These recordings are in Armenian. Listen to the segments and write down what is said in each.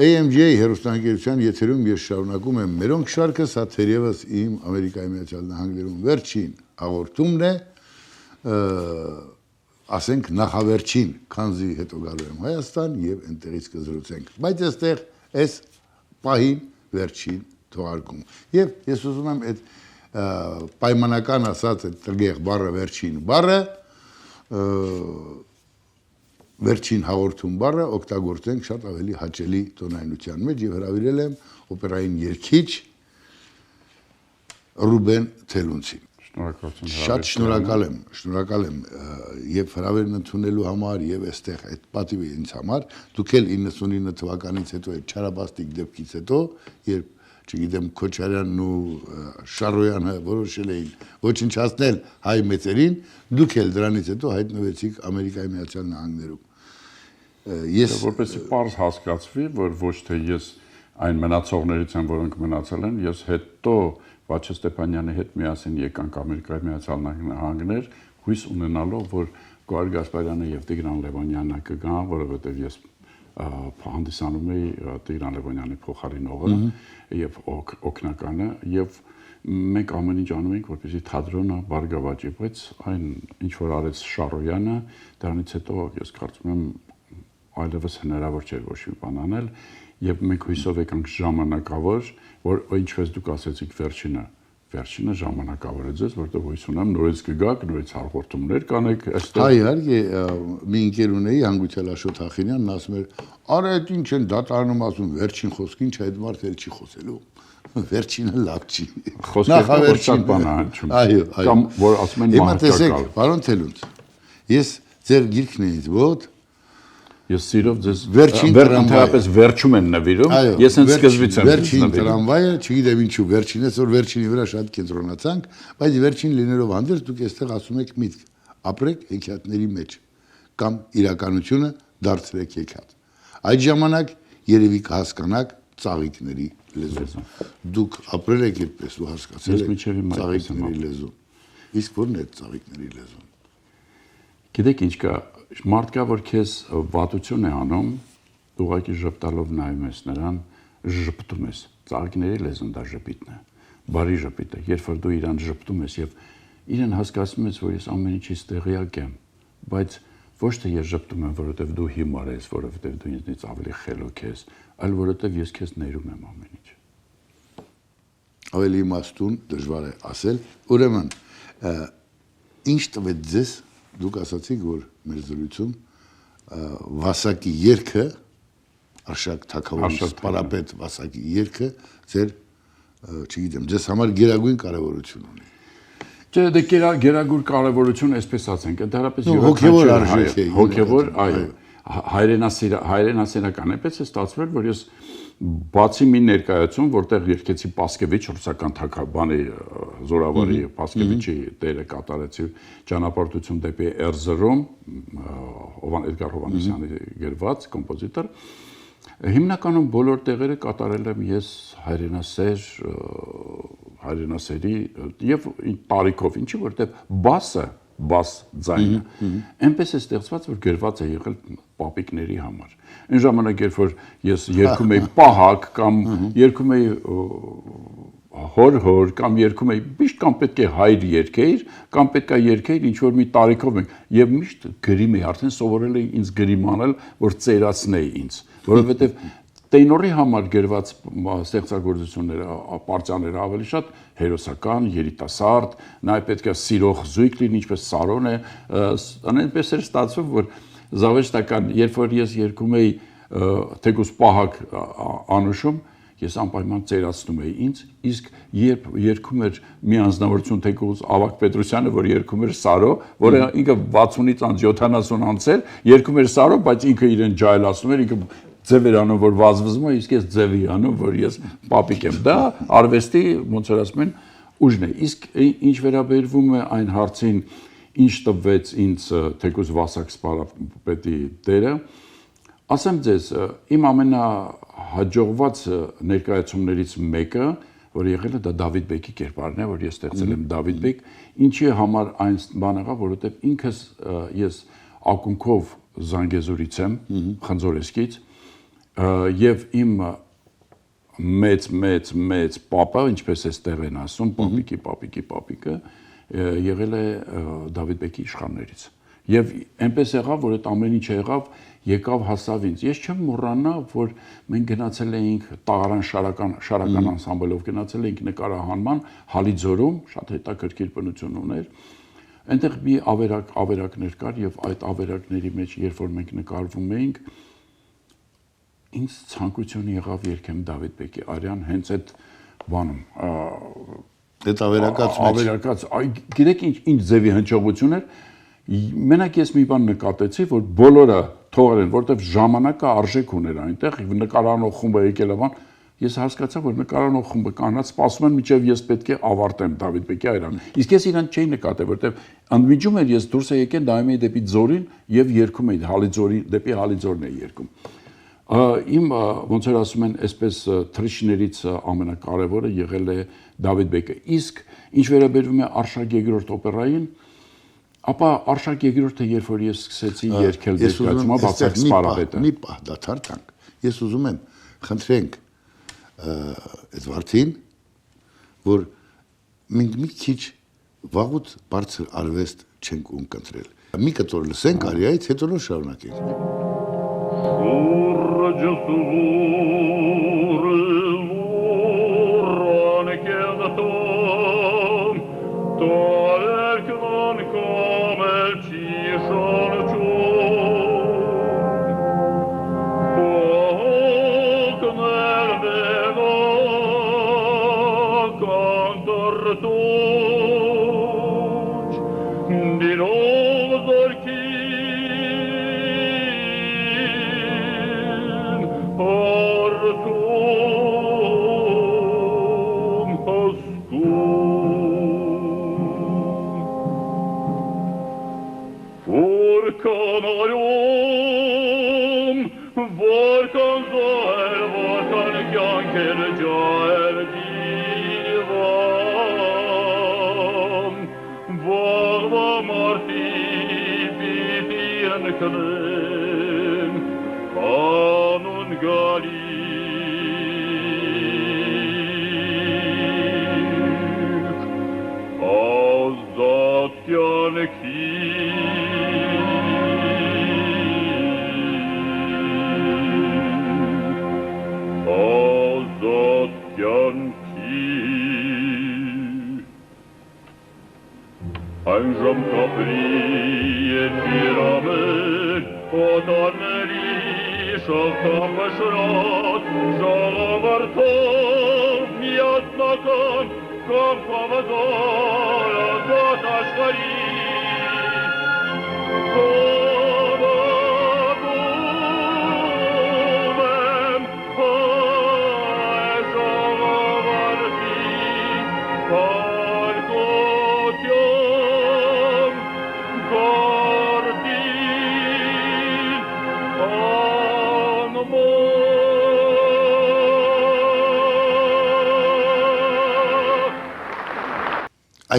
AMG-ի հեռուստաընկերության եթերում ես շարունակում եմ մերոնք շարքը, սա թերևս իմ Ամերիկայի Միացյալ Նահանգներում վերջին հաղորդումն է, ասենք նախավերջին, քանզի հետո գալու եմ Հայաստան եւ այնտեղից կզրուցենք, բայց այստեղ այս պահին վերջին թողարկում։ Եվ ես ուզում եմ այդ պայմանական ասած այդ տղեղ բառը վերջին բառը վերջին հաղորդում բառը օգտագործենք շատ ավելի հաճելի տոնայնության մեջ եւ հրավիրել եմ օպերային երգիչ Ռուբեն Թելունցին։ Շատ շնորհակալ եմ եւ հրավերն ընդունելու համար եւ այստեղ այդ պատիվը ինձ համար դուք էլ 99 թվականից հետո այդ չարաբաստիկ դեպքից հետո երբ չգիտեմ Քոչարյանն ու Շարոյանը որոշել էին ոչնչացնել հայ մեծերին դուք էլ դրանից հետո հայտնվեցիք Ամերիկայի Միացյալ Նահանգներում Ես որպեսզի պարզ հասկացվի, որ ոչ թե ես այն մնացողներից եմ, որոնք մնացել են, ես հետո Վաչե Ստեփանյանի հետ միասին եկանք Ամերիկայի Միացյալ Նահանգներ, հույս ունենալով, որ Գոհար Գասպարյանը եւ Տիգրան Լևոնյանը կգան, որովհետեւ ես հանդիսանում էի Տիգրան Լևոնյանի փոխարինողը եւ օգնականը եւ մենք ամեն ինչ անում ենք, որպեսզի թատրոնը բարգավաճի, բայց այն ինչ որ արեց Շարոյանը, դրանից հետո ես կարծում եմ այլևս հնարավոր չէր ոչ մի բան անել եւ մենք հույսով եկանք ժամանակավոր, որ ինչպես դուք ասեցիք վերջինը ժամանակավոր է ձեզ, որտեղ հույս ունեմ նորից կգաք, նորից հաղորդումներ կանեք այստեղ։ Այ իհարկե մի ընկեր ունեի Հանգուցյալ Աշոտ Հախինյանն ասում էր, արա այդ ինչ են դատարանում ասում վերջին խոսքը ինչ այդ մարդը էլ չի խոսելու։ Վերջինը լավ չի։ Նախավերջին բանը հնչում։ Այո, կամ որ ասում են մահճակալ։ Պարոն Թելունց, ես ձեր գիրքն էի ոտ Ես սիրով ձեզ ընդհանրապես վերջում են նվիրում, ես հենց սկզբից եմ վերջին տրամվայը, չգիտեմ ինչու վերջին, այսօր վերջինի վրա շատ կենտրոնացանք, բայց վերջին լինելով հանդերձ դուք այստեղ ասում եք միտք, ապրեք հեքիաթների մեջ կամ իրականությունը դարձրեք հեքիաթ։ Այդ ժամանակ երևի կհասկանաք ծաղիկների լեզուն։ Դուք ապրել եք այդպես ու հասկացել եք ծաղիկների լեզուն։ Իսկ ո՞րն է ծաղիկների լեզուն։ Գիտեք ինչ կա Մարդ կա, որ քեզ վատություն է անում, ուղղակի ժպտալով նայում ես նրան, ժպտում ես, ծաղիկների լեզուն դա ժպիտն է, բարի ժպիտ է, երբ որ դու իրան ժպտում ես եւ իրեն հասկացնում ես, որ ես ամեն ինչից տեղյակ եմ, բայց ոչ թե ես ժպտում եմ, որովհետեւ դու հիմար ես, որովհետեւ դու ինձնից ավելի խելոք ես, այլ որովհետեւ ես քեզ ներում եմ ամեն ինչ։ Ավելի իմաստուն դժվար է ասել, ուրեմն ինչ տվեց ձեզ Դուք ասացիք, որ մեր զրույցում Վասակի երգը, Արշակ Թագավորի սպարապետ Վասակի երգը ձեր, չգիտեմ, ձեզ համար գերագույն կարևորություն ունի։ Չէ, դե գերագույն կարևորություն այսպես ասենք, ընդհանրապես հոգևոր արժեք է։ Հոգևոր, այո, հայրենասիրական, այնպես է ստացվել, որ ես բացի մի ներկայացում, որտեղ երգեցի Պասկևիչ ռուսական թագաբանի զորավարի Պասկևիչի դերը կատարեցի ճանապարհորդություն դեպի Էրզրում, Էդգար Հովհաննիսյանի գրված կոմպոզիտոր, հիմնականում բոլոր տեղերը կատարել եմ ես հայրենասերի եւ տարիքով, ինչի որտեղ բաս ձայնը այնպես է ստեղծված որ գրված է եղել պապիկների համար այն ժամանակ երբ որ ես երգում էի պահակ կամ երգում էի հոր կամ երգում էի միշտ կամ պետք է հայր երգեիր կամ պետք է երգեիր ինչ որ մի տարիքով ենք եւ միշտ գրիմ էի արդեն սովորել էի ինձ գրիմ անել որ ծերացնեի ինձ որովհետեւ Տենորի համար գրված ստեղծագործությունները, պարծաները ավելի շատ հերոսական, երիտասարդ, նա պետք է սիրող զույգ լինի, ինչպես Սարոն է, այնպես էր ստացվում, որ զավեշտական, երբ որ ես երգում էի թեկուզ պահակ անուշում, ես անպայման ծերացնում էի ինձ, իսկ երբ երգում էր մի անձնավորություն թեկուզ Ավագ Պետրոսյանը, որ երգում էր Սարո, որը ինքը 60-ից անց 70 անցել, երգում էր Սարո, բայց ինքը իրեն ջայլացնում էր, ինքը ձևերանում որ վազվզում է, իսկ ես ձևի անում, որ ես պապիկ եմ, դա արվեստի, ոնց որ ասում են, ուժն է, իսկ ինչ վերաբերվում է այն հարցին, ինչ տվեց ինձ թեկուզ Վասակ սպարապետի դերը, ասեմ ձեզ, իմ ամենահաջողված ներկայացումներից մեկը, որ եղել է դա Դավիթ Բեկի կերպարն է, որ ես ստեղծել եմ Դավիթ Բեկ, ինչի համար այն բան եղավ, որովհետև ինքս ես ակունքով Զանգեզուրից եմ, Խնձորեսկից, եւ իմ մեծ պապա, ինչպես է ստեղ են ասում, պապիկը եղել է Դավիթ բեկի իշխաններից։ Եվ այնպես եղավ, որ այդ ամեն ինչը եկավ հասավ ինձ։ Ես չեմ մոռանա, որ մենք գնացել էինք Տաղարան շարական անսամբլով գնացել էինք նկարահանման Հալիձորում, շատ հետաքրքիր բնություն ուներ։ Այնտեղ մի ավերակներ կար եւ այդ ավերակների մեջ, երբ որ մենք նկարվում էինք, ինձ ցանկություն եղավ երգեմ Դավիթ բեկի արյան հենց այդ բանում այդ ավերակած գիտեք ինչ ձևի հնչողություն էր մենակ ես մի բան նկատեցի որ բոլորը թողել են որտեվ ժամանակը արժեք ուներ այնտեղ նկարանող խումբը եկել ավան ես հասկացա որ նկարանող խումբը կանած սպասում են մինչև ես պետք է ավարտեմ Դավիթ բեկի արյան իսկ ես իրան չէի նկատել որտեվ ընդմիջում էր ես դուրս եկել նայում էի դեպի ձորին եւ երգում էի Հալիձորի դեպի Հալիձորն էի երգում Իմ ոնց որ ասում են, այսպես թրիշներից ամենակարևորը եղել է Դավիթ բեկը։ Իսկ ինչ վերաբերվում է Արշակ II օպերային, ապա Արշակ II-ը երբ որ ես սկսեցի երգել դերկացումա բացակ սպարապետը։ Մի պահ դադարենք։ Ես ուզում եմ խնդրենք այդ վարդին, որ մենք մի քիչ վաղուց բարձր արվեստ չենք ունկնդրել։ Մի կտոր լսենք արիայից, հետո նոր շարունակենք։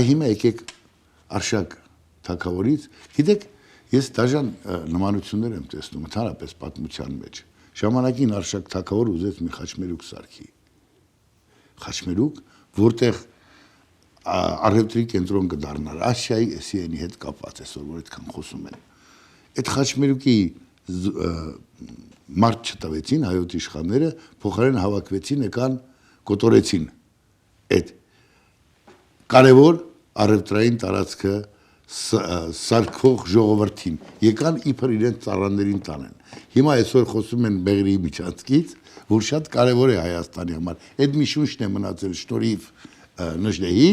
Այ հիմա եկեք Արշակ թագավորից, գիտեք, ես դաժան նմանություններ եմ տեսնում ընդհանրապես պատմության մեջ։ Ժամանակին Արշակ թագավորը ուզեց մի խաչմերուկ սարքի։ Խաչմերուկ, որտեղ առևտրի կենտրոն կդառնար, Ասիայի SCN-ի հետ կապված այսօր որ այդքան խոսում են։ Այդ խաչմերուկի մարդ չտվեցին հայոց իշխանները, փոխարեն հավաքվեցին, եկան կոտորեցին այդ կարևոր առևտրային տարածքը սարքող ժողովրդին եկան իբր իրենց ծառաներին տանեն։ Հիմա այսօր խոսում են Բեղրի միջանցքից, որ շատ կարևոր է Հայաստանի համար։ Այդ մի շունչն է մնացել շնորհիվ Նժդեհի։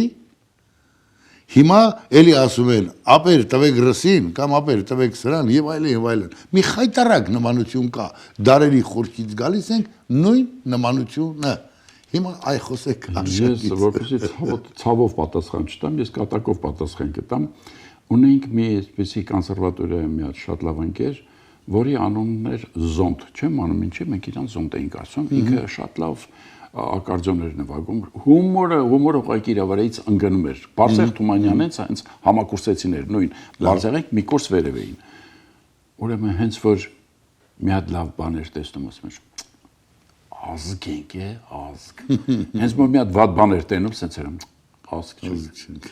Հիմա էլի ասում են, ապեր տվեք ռսին կամ ապեր տվեք սրան եւ այլն։ Մի խայտարակ նմանություն կա։ Դարերի խորքից գալիս ենք նույն նմանությունը։ Հիմա այ խոսեք Արշակից։ Ես որպեսզի ցավով պատասխան չտամ, ես կատակով պատասխան կտամ։ Ունենք մի այսպեսի կոնսերվատորիայի մի հատ շատ լավ ընկեր, որի անունն էր Զոնդ, չեմ անում ինչի, մենք իրան Զոնդ էինք ասում, ինքը շատ լավ ակարդեոներ նվագում, հումորը ուղղակի իր վրայից ընկնում էր։ Բարսեղ Թումանյանից հենց համակուրսեցիներ, նույն Բարսեղենք մի կուրս վերև էին։ Ուրեմն հենց որ մի հատ լավ բան էր տեսնում, ասում էր ազգ ենք է, ազգ։ Հենց որ մի հատ վատ բաներ տենում, սենց եմ, ազգ չենք։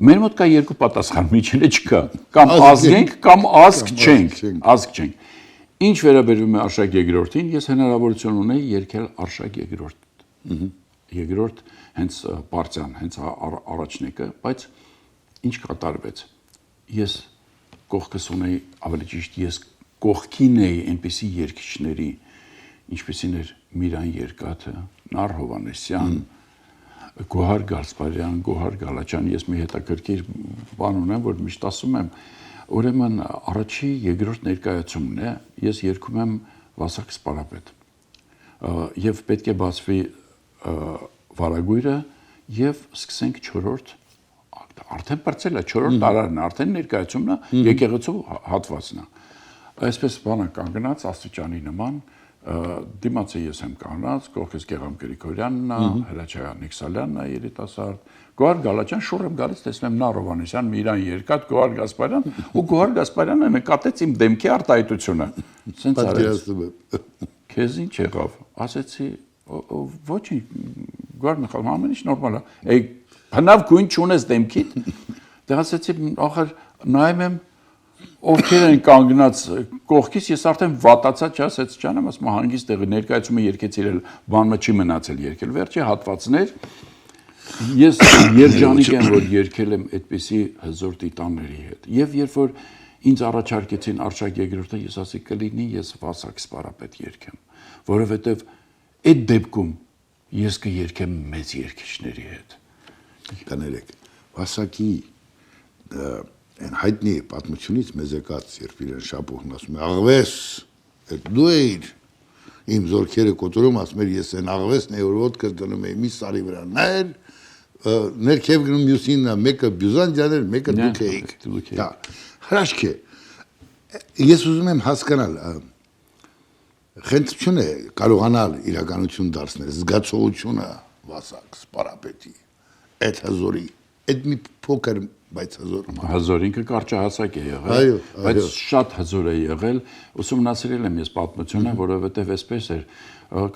Մեր մոտ կա երկու պատասխան, միջինը չկա։ Կամ ազգ ենք, կամ ազգ չենք, ազգ չենք։ Ինչ վերաբերում է Արշակ երկրորդին, ես հնարավորություն ունեի երգել Արշակ երկրորդ հենց պարտիան, հենց առաջնեկը, բայց ինչ կատարվեց։ Ես կողքս ունեի, ավելի ճիշտ ես կողքին էի այնպիսի երգիչների, ինչպիսին էր Միրան Երկաթը, Նար Հովանեսյան, Գոհար Գալսպարյան, Գոհար Գալաչյան, ես մի հետաքրքիր բան ունեմ, որ միշտ ասում եմ, ուրեմն առաջի երկրորդ ներկայացումն է, ես երգում եմ Վասակ Սպարապետ։ Եվ պետք է բացվի վարագույրը եւ սկսենք 4-րդ արդեն բրցել է 4-րդ տարարն է, արդեն ներկայացումն է, եկեղեցու հատվածն է։ Այսպես բանը կանգնած աստիճանի նման դիմացը ես եմ կանգնած, կողքս Գեգամ Գրիգորյանն է, Հրաչյա Նիքսալյանն է երիտասարդ, Գոհար Գալաչյան, շուռ եմ գալիս, տեսնում եմ Նար Հովանեսյան, Միրան Երկաթ, Գոհար Գասպարյան, ու Գոհար Գասպարյանը նկատեց իմ դեմքի արտահայտությունը։ Սենց արեց։ Քեզ ինչ եղավ։ Ասեցի, ոչինչ, Գոհար Միխայել, ամեն ինչ նորմալ է։ Էй հնավ գույն չունես դեմքիդ։ Դե ասեցի, ախր նայում եմ ովքեր են կանգնած կողքից, ես արդեն վատացա չասեց ջանեմ, ասում հանգիստ տեղի ներկայացումը երկեցի իրել, բանը չի մնացել երկել։ Վերջի հատվածներ ես երջանիկ եմ, որ երկել եմ այդպիսի հզոր տիտանների հետ։ Եվ երբ որ ինձ առաջարկեցին Արշակ երկրորդը, ես ասի կլինի ես Վասակ Սպարապետ երգեմ, որովհետև այդ դեպքում ես կերգեմ մեծ երգիչների հետ։ Կներեք, Վասակի այն հայտնի պատմությունից մեզ եկած, երբ իրեն շապուհն ասում է, աղվես, դու էիր իմ զորքերը կոտորում, ասում էր, ես այն աղվեսն էի, որ ոտքս դնում էի մի սարի վրա, ներքև գնում մյուսին, մեկը Բյուզանդյան էր, մեկը դուք էիք։ Հրաշք է, ես ուզում եմ հասկանալ, խնդրություն է կարողանալ իրականություն դարձնել, զգացողությունը Վասակ Սպարապետի, այդ հզորի, այդ մի փոքր բայց հզոր։ Հզոր ինքը կարճահասակ է եղել, բայց շատ հզոր է եղել, ուսումնասիրել եմ ես պատմությունը, որովհետև այսպես էր,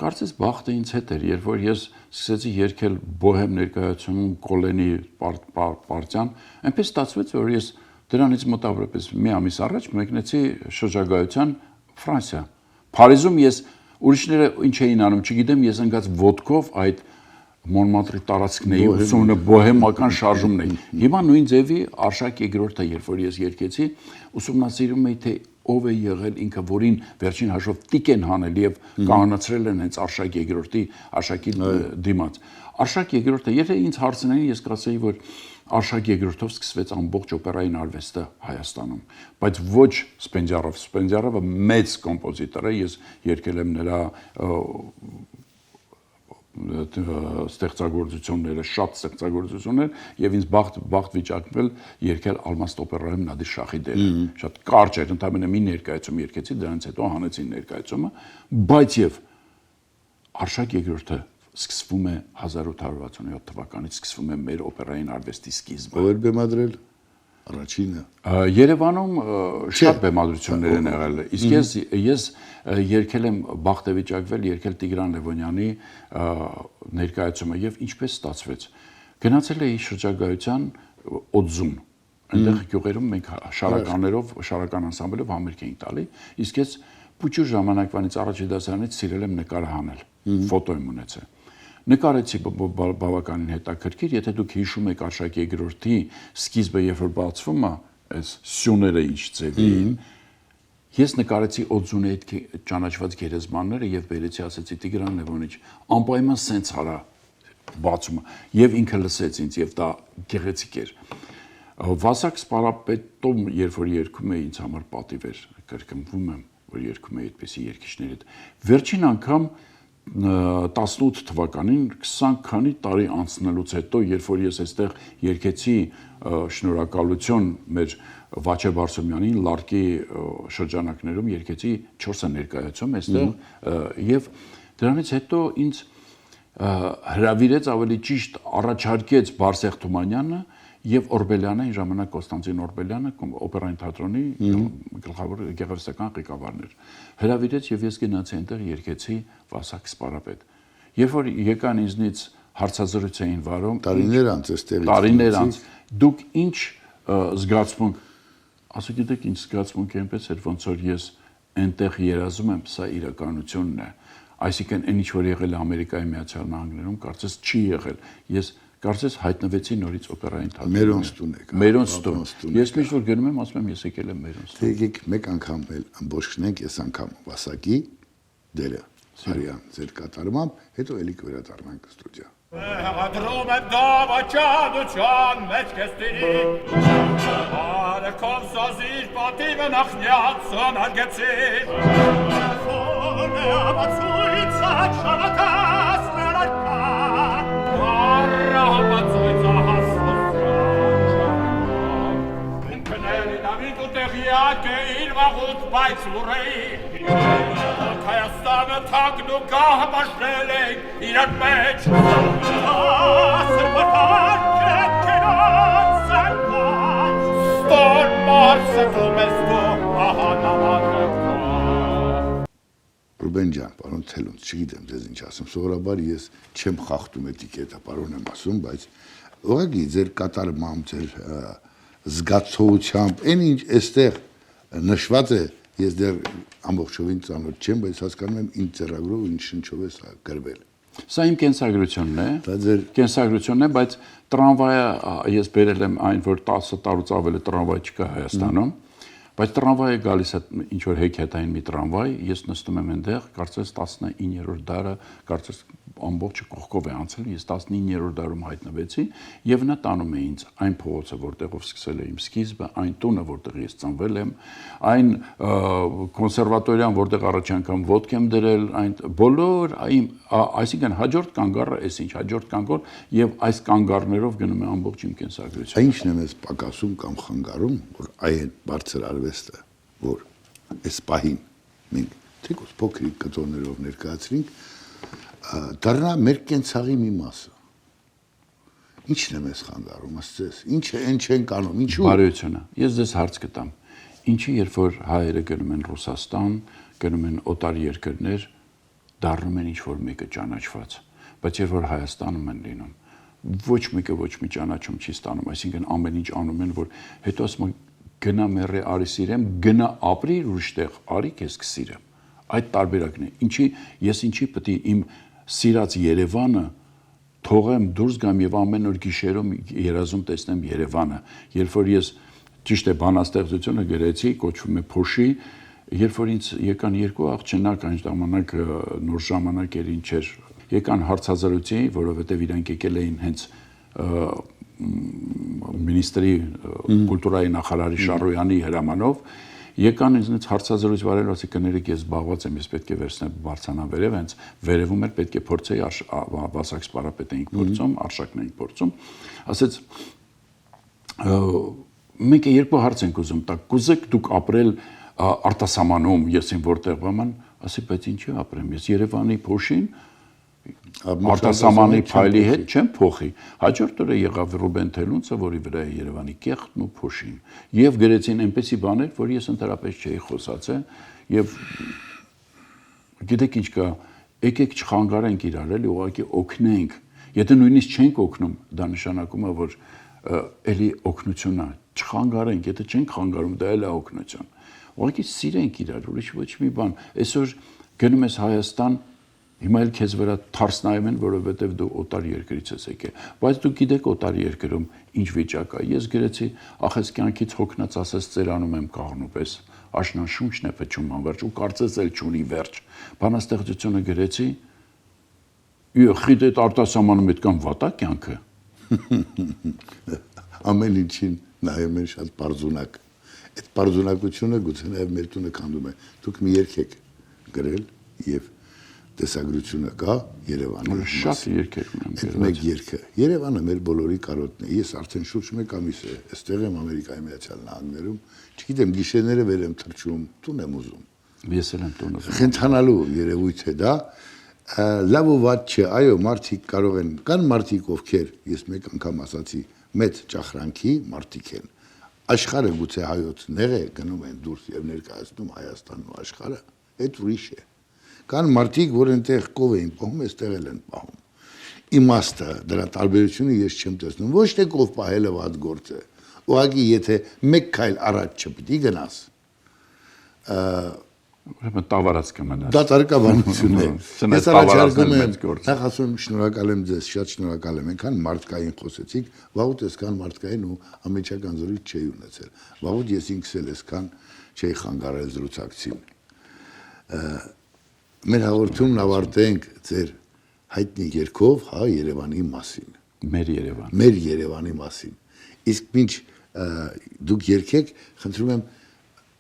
կարծես բախտը ինձ հետ էր, երբ որ ես սկսեցի երգել բոհեմ ներկայացում Կոլենի պարտիան, այնպես ստացվեց, որ ես դրանից մոտավորապես մի ամիս առաջ մեկնեցի շրջագայության Ֆրանսիա։ Փարիզում ես ուրիշները ինչ էին անում, չգիտեմ, ես ընկած ոտքով այդ Մոնմարտրի տարածքն էի, ուսումնը բոհեմական շարժումն էի։ Հիմա նույն ձևի Արշակ երկրորդը, երբ որ ես երգեցի, ուսումնասիրում էի, թե ով է եղել ինքը, որին վերջին հաշվով տիկ են հանել եւ կանոնացրել են հենց Արշակ երկրորդի Արշակի դիմաց։ Արշակ երկրորդը, եթե ինձ հարցնեին, ես կասեի, որ Արշակ երկրորդով սկսվեց ամբողջ օպերային արվեստը Հայաստանում, բայց ոչ Սպենդիարով։ Սպենդիարովը մեծ կոմպոզիտոր է, ես երգել եմ նրա ստեղծագործությունները, շատ ստեղծագործություններ եւ ինձ բախտ վիճակվել երգել Ալմաստ օպերայում Նադիր Շախի դերը։ Շատ կարճ էր, ընդամենը մի ներկայացում երգեցի, դրանից հետո հանեցին ներկայացումը, բայց եւ Արշակ երկրորդը սկսվում է 1867 թվականից սկսվում է մեր օպերային արվեստի սկիզբը։ Ո՞ր բեմադրել առաջինը։ Երևանում շատ բեմադրություններ են եղել։ Իսկ ես երգել եմ բախտավիճակվել, երգել Տիգրան Լևոնյանի ներկայացումը եւ ինչպես ստացվեց։ Գնացել էի շրջագայության Օձուն։ Այնտեղ գյուղերում մենք շարականներով, շարական անսամբլով համերգ էինք տալի, իսկ ես փուչուր ժամանակվանից առաջի դասարանից սիրել եմ նկար հանել, ֆոտո եմ ունեցել։ Նկարեցի բավականին հետաքրքիր, եթե դուք հիշում եք Արշակ երկրորդի սկիզբը, երբ որ բացվում է, այս սյուները ինչ ձևի էին, ես նկարեցի Օձունի այդ ճանաչված գերեզմանները եւ բերեցի, ասեցի Տիգրան Լևոնիչ, անպայման սենց արա բացումը, եւ ինքը լսեց ինձ եւ դա գեղեցիկ էր։ Վասակ Սպարապետում, երբ որ երգում էի, ինձ համար պատիվ էր, կրկնվում եմ, որ երգում էի այդպիսի երգիչների հետ։ Վերջին անգամ 18 թվականին 20 քանի տարի անցնելուց հետո, երբ որ ես այստեղ երգեցի շնորհակալություն մեր Վաչե Բարսումյանին Լարկի շրջանակներում երգեցի 4 ներկայացում այստեղ եւ դրանից հետո ինձ հրավիրեց ավելի ճիշտ առաջարկեց Բարսեղ Թումանյանը եւ Օրբելյանը այն ժամանակ Կոստանտին Օրբելյանը օպերային թատրոնի գլխավոր գեղարվեստական ղեկավարն էր։ Հրավիրեց եւ ես գնացի այնտեղ երգեցի Վասակ Սպարապետ։ Երբ որ եկան ինձնից հարցազրույց էին վարում տարիներ անց էստեղից տարիներ անց դուք ինչ զգացմունք ասա գիտեք ինչ զգացմունք է այնպես էր ոնց որ ես այնտեղ երազում եմ սա իրականությունն է այսինքն այն ինչ որ եղել է Ամերիկայի Միացյալ Նահանգներում կարծես չի եղել ես կարծես հայտնվեցի նորից օպերային թատրոնում Մերոնց տուն ես միշտ որ գնում եմ ասում եմ ես եկել եմ Մերոնց տուն եկեք մեկ անգամ էլ ամբողջնենք ես անգամ Վասակի դերը Արիան ձեր կատարմամբ հետո էլի կվերադառնանք ստուդիա Ադրում եմ դավաճանության մեջ կեստիրի Արեքով սազիր պատիվը նախնյացն արգեցիր Խորն է ամացույցակ շարատաս ներարկա Առա ամացույցա հասուսրան շարատա Ինքների նավիտ ու տեղյակ է իր վաղուտ բայց լուրեի Հայաստանը թագն ու գահ բաժնել ենք իրար մեջ Ասր բտանք է կերած սենքան Ստոր մարսը դում ես դու ահա նամակը Ռուբեն ջան, պարոն Թելունց, չգիտեմ ձեզ ինչ ասեմ, սովորաբար ես չեմ խախտում էտիկետը, պարոն եմ ասում, բայց ուղղակի ձեր կատարմամբ, ձեր զգացողությամբ, այն ինչ այստեղ նշված է Ես դեռ ամբողջովին ծանոթ չեմ, բայց հասկանում եմ ինչ ծրագրով ու ինչ շնչով է սա գրվել։ Սա իմ կենսագրությունն է։ Դա ձեր կենսագրությունն է, բայց տրամվայը ես բերել եմ այն, որ 10 տարուց ավել է տրամվայ չկա Հայաստանում, բայց տրամվայը գալիս է ինչ որ հեքիաթային մի տրամվայ, ես նստում եմ այնտեղ, կարծես 19-րդ դարը, կարծես ամբողջը կողքով է անցել, ես 19-րդ դարում հայտնվեցի եւ նա տանում է ինձ այն փողոցը, որտեղով սկսել է իմ սկիզբը, այն տունը, որտեղ ես ծնվել եմ, այն կոնսերվատորիան, որտեղ առաջ անգամ ոտք եմ դրել, այն բոլոր այսինքն հաջորդ կանգառը, այս ինչ հաջորդ կանգառ եւ այս կանգառներով գնում է ամբողջ իմ կենսագրությունը։ Ինչն է մեզ պակասում կամ խանգարում, որ այն բարձր արվեստը, որ այս պահին մենք թեկուզ փոքրիկ կտորներով ներկայացրինք, դառնա մեր կենցաղի մի մասը։ Ինչն է մեզ խանգարում, ասես, ինչ է, ինչ ենք անում, ինչու։ Բարոյությունը։ Ես ձեզ հարց կտամ։ Ինչի երբ որ հայերը գնում են Ռուսաստան, գնում են օտար երկրներ, դառնում են ինչ որ մեկը ճանաչված, բայց երբ որ Հայաստանում են լինում, ոչ մեկը ոչ մի ճանաչում չի ստանում, այսինքն ամեն ինչ անում են, որ հետո ասում են գնա մեռե արի սիրեմ, գնա ապրի ուրիշտեղ, արի քեզ կսիրեմ։ Այդ տարբերակն է։ Ես ինչի պետք է իմ սիրած Երևանը թողեմ դուրս գամ եւ ամեն օր գիշերում երազում տեսնեմ Երևանը։ Երբ որ ես ճիշտ է բանաստեղծությունը գրեցի, կոչվում է Փոշի, երբ որ ինձ եկան երկու աղջնակ այն ժամանակ նոր ժամանակ էր ինչ էր, եկան հարցազրույցի, որովհետեւ իրանք եկել էին հենց մինիստրի կուլտուրայի նախարարի Շարոյանի հրամանով եկան ինձնից հարցազրույց վարել, ասի կներեք ես զբաղված եմ, ես պետք է վերցնեմ բարձրանա վերև, հենց վերևում էր պետք է փորձեի Վասակ Սպարապետ էինք փորձում, Արշակն էինք փորձում, ասեց մենք երկու հարց ենք ուզում տակ, կուզեք դուք ապրել արտասահմանում, ես իմ որտեղ բաման, ասի բայց ինչի ապրեմ, ես Երևանի Փոշին արտասահմանի փայլի հետ չեմ փոխի։ Հաջորդ օրը եղավ Ռուբեն Թելունցը, որի վրա է Երևանի կեղտն ու Փոշին։ Եվ գրեցին այնպեսի բաներ, որ ես ընդհանրապես չէի խոսացել, եւ գիտեք ինչ կա, եկեք չխանգարենք իրար, էլի ուղղակի օգնենք։ Եթե նույնիսկ չենք օգնում, դա նշանակում է, որ էլի օգնություն է։ Չխանգարենք, եթե չենք խանգարում, դա էլ է օգնություն։ Ուղղակի սիրենք իրար, ուրիշ ոչ մի բան։ Այսօր գնում ես Հայաստան Հիմա էլ քեզ վրա թարս նայում են, որովհետև դու օտար երկրից ես եկել։ Բայց դու գիտեք օտար երկրում ինչ վիճակ է։ Ես գրեցի, ախես կյանքից հոգնած ասես ծերանում եմ կաղնու պես, աշնան շունչն է փչում անverջ ու կարծես էլ չունի վերջ։ Բանաստեղծությունը գրեցի, «Խիտ արտասահմանում այդքան վատա կյանքը»։ Ամեն ինչին նայում են շատ պարզունակ։ Այդ պարզունակությունը գուցե նաև մեր տունը քանդում է։ Դուք մի երգ եք գրել եւ տեսագրությունը կա Երևանում։ Շատ երկեր ունեմ գրել։ Մեկ երգը։ Երևանը մեր բոլորի կարոտն է։ Ես արդեն շուրջ մեկ ամիս է, այստեղ եմ Ամերիկայի Միացյալ Նահանգներում։ Չգիտեմ, գիշերները վեր եմ թռչում, տուն եմ ուզում։ Ես էլ եմ տուն ուզում։ Խենթանալու երևույթ է դա։ Լավ ու վատ չէ, այո, մարդիկ կարող են, կան մարդիկ ովքեր, ես մեկ անգամ ասացի, մեծ ճախրանքի մարդիկ են։ Աշխարհը գուցե հայոց նեղ է գնում են դուրս եւ ներկայացնում Հայաստանն ու աշխարհը, այդ ուրիշ է։ Կան մարդիկ, որ այնտեղ կով էին պահում, այստեղ են պահում։ Իմաստը, դրա տարբերությունը ես չեմ տեսնում։ Ոչ թե կով պահելը վատ գործ է։ Ուղղակի եթե մեկ քայլ առաջ չպիտի գնաս, ուրեմն տավարած կմնաս։ Դա տարկաբանություն է։ Ես առաջարկում եմ, նախ ասում շնորհակալ եմ ձեզ, շատ շնորհակալ եմ, այնքան մարդկային խոսեցիք, վաղուց այսքան մարդկային ու ամեջական զրույց չէի ունեցել։ Վաղուց ես ինքս էլ այսքան չէի խանգարել զրուցակցին։ Մեր հաղորդումն ավարտենք ձեր հայտնի երգով, հա, Երևանի մասին։ Մեր Երևան։ Մեր Երևանի մասին։ Իսկ ինչ դուք երգեք, խնդրում եմ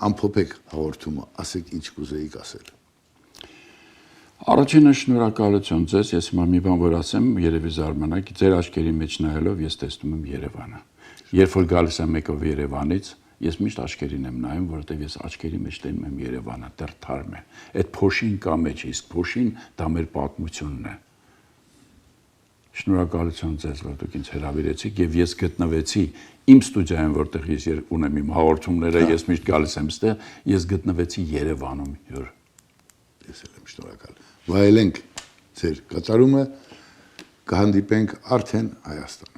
ամփոփեք հաղորդումը, ասեք ինչ կուզեիք ասել։ Առաջինը շնորհակալություն ձեզ, ես հիմա մի բան որ ասեմ, երևի զարմանաք, ձեր աչքերի մեջ նայելով ես տեսնում եմ Երևանը։ Երբ որ գալիս եմ եկով Երևանից, ես միշտ աչքերին եմ նայում, որովհետև ես աչքերի մեջ տենում եմ Երևանը, դեռ թարմ է։ Այդ փոշին կա մեջ, իսկ փոշին դա մեր պատմությունն է։ Շնորհակալություն ձեզ, որ դուք ինձ հրավիրեցիք եւ ես գտնվեցի իմ ստուդիայում, որտեղ ես ունեմ իմ հաղորդումները, ես միշտ գալիս եմ ստեղ, ես գտնվեցի Երևանում յուր։ Ես էլ եմ շնորհակալ։ Վայելենք ձեր կատարումը, կհանդիպենք արդեն Հայաստանում։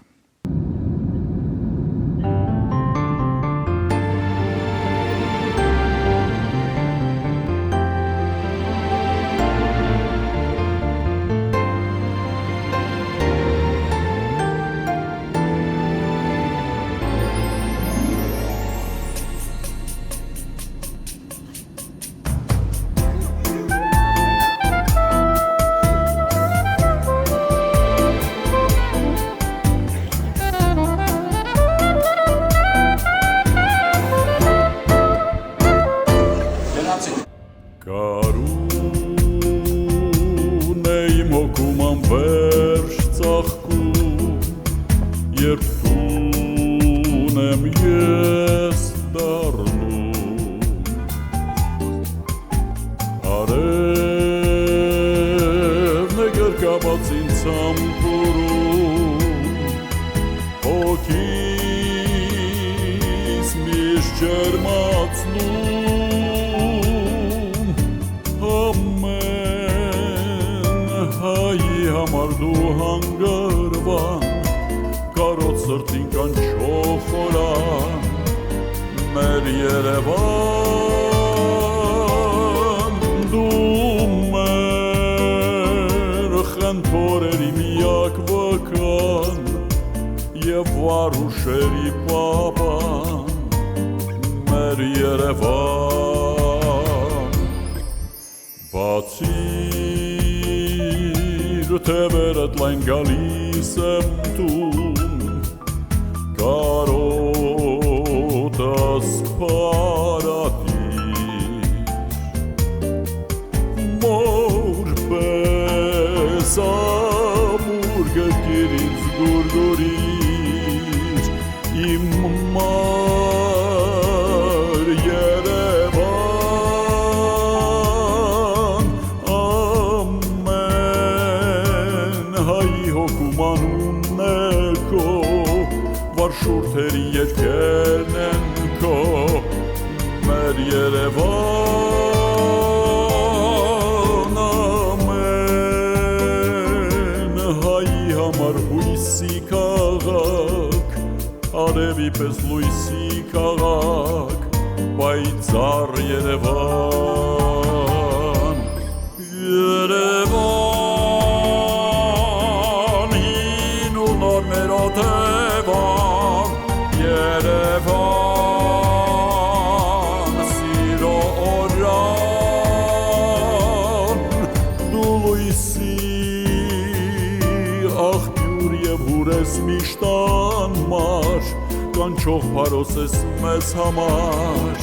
Կանչող փարոս ես մեզ համար,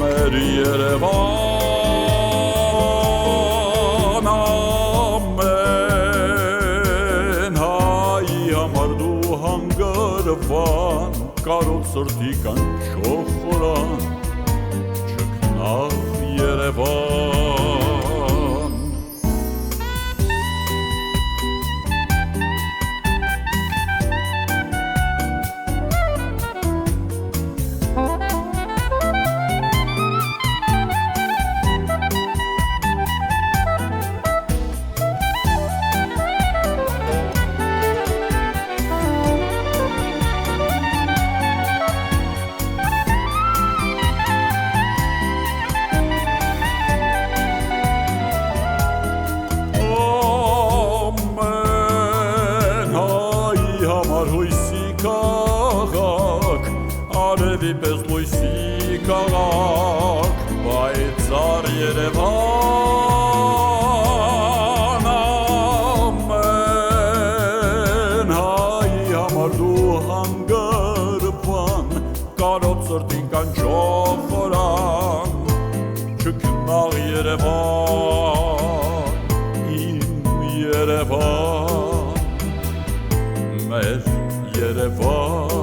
մեր Երևան, ամեն հայի համար դու հանգրվան, կարոտ սրտի կանչող խորան, չքնաղ Երևան։ Երևան, իմ Երևան, մեր Երևան